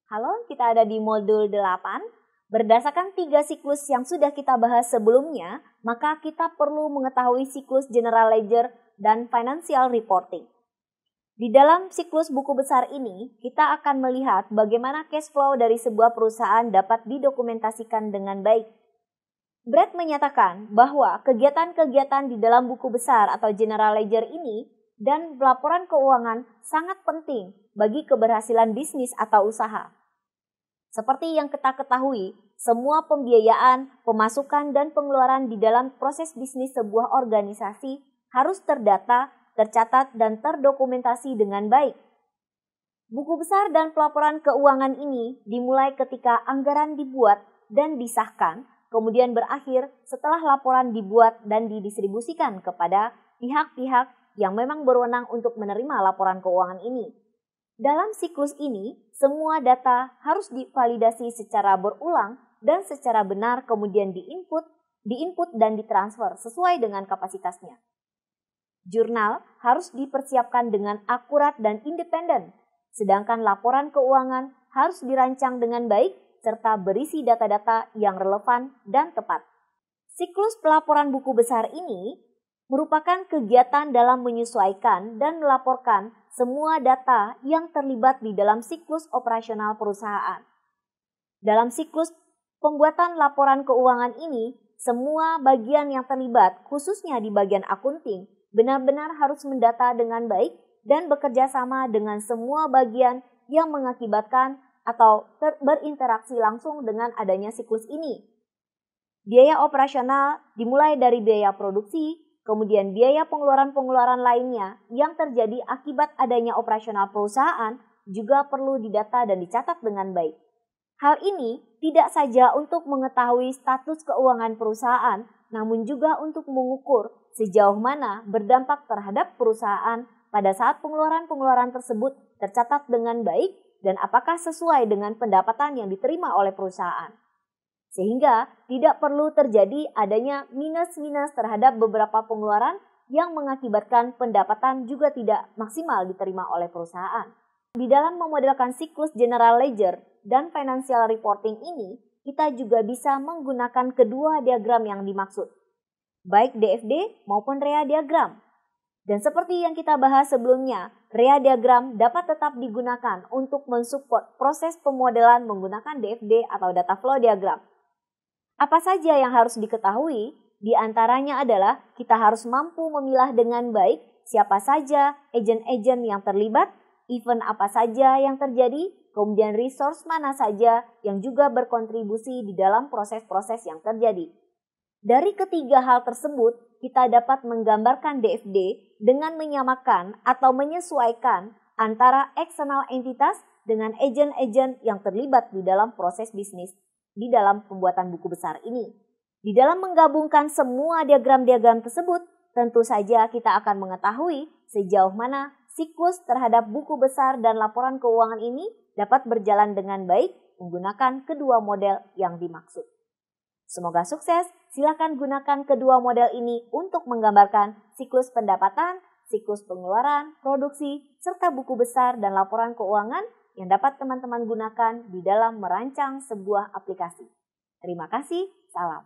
Halo, kita ada di modul 8. Berdasarkan 3 siklus yang sudah kita bahas sebelumnya, maka kita perlu mengetahui siklus General Ledger dan Financial Reporting. Di dalam siklus buku besar ini, kita akan melihat bagaimana cash flow dari sebuah perusahaan dapat didokumentasikan dengan baik. Brad menyatakan bahwa kegiatan-kegiatan di dalam buku besar atau General Ledger ini dan laporan keuangan sangat penting bagi keberhasilan bisnis atau usaha. Seperti yang kita ketahui, semua pembiayaan, pemasukan, dan pengeluaran di dalam proses bisnis sebuah organisasi harus terdata, tercatat, dan terdokumentasi dengan baik. Buku besar dan pelaporan keuangan ini dimulai ketika anggaran dibuat dan disahkan, kemudian berakhir setelah laporan dibuat dan didistribusikan kepada pihak-pihak yang memang berwenang untuk menerima laporan keuangan ini. Dalam siklus ini, semua data harus divalidasi secara berulang dan secara benar kemudian diinput dan ditransfer sesuai dengan kapasitasnya. Jurnal harus dipersiapkan dengan akurat dan independen, sedangkan laporan keuangan harus dirancang dengan baik serta berisi data-data yang relevan dan tepat. Siklus pelaporan buku besar ini merupakan kegiatan dalam menyesuaikan dan melaporkan semua data yang terlibat di dalam siklus operasional perusahaan. Dalam siklus pembuatan laporan keuangan ini, semua bagian yang terlibat, khususnya di bagian akunting, benar-benar harus mendata dengan baik dan bekerja sama dengan semua bagian yang mengakibatkan atau berinteraksi langsung dengan adanya siklus ini. Biaya operasional dimulai dari biaya produksi, kemudian biaya pengeluaran-pengeluaran lainnya yang terjadi akibat adanya operasional perusahaan juga perlu didata dan dicatat dengan baik. Hal ini tidak saja untuk mengetahui status keuangan perusahaan, namun juga untuk mengukur sejauh mana berdampak terhadap perusahaan pada saat pengeluaran-pengeluaran tersebut tercatat dengan baik dan apakah sesuai dengan pendapatan yang diterima oleh perusahaan. Sehingga tidak perlu terjadi adanya minus-minus terhadap beberapa pengeluaran yang mengakibatkan pendapatan juga tidak maksimal diterima oleh perusahaan. Di dalam memodelkan siklus General Ledger dan Financial Reporting ini, kita juga bisa menggunakan kedua diagram yang dimaksud, baik DFD maupun REA diagram. Dan seperti yang kita bahas sebelumnya, REA diagram dapat tetap digunakan untuk mensupport proses pemodelan menggunakan DFD atau Data Flow Diagram. Apa saja yang harus diketahui? Di antaranya adalah kita harus mampu memilah dengan baik siapa saja agen-agen yang terlibat, event apa saja yang terjadi, kemudian resource mana saja yang juga berkontribusi di dalam proses-proses yang terjadi. Dari ketiga hal tersebut, kita dapat menggambarkan DFD dengan menyamakan atau menyesuaikan antara eksternal entitas dengan agen-agen yang terlibat di dalam proses bisnis di dalam pembuatan buku besar ini. Di dalam menggabungkan semua diagram-diagram tersebut, tentu saja kita akan mengetahui sejauh mana siklus terhadap buku besar dan laporan keuangan ini dapat berjalan dengan baik menggunakan kedua model yang dimaksud. Semoga sukses, silakan gunakan kedua model ini untuk menggambarkan siklus pendapatan, siklus pengeluaran, produksi, serta buku besar dan laporan keuangan yang dapat teman-teman gunakan di dalam merancang sebuah aplikasi. Terima kasih, salam.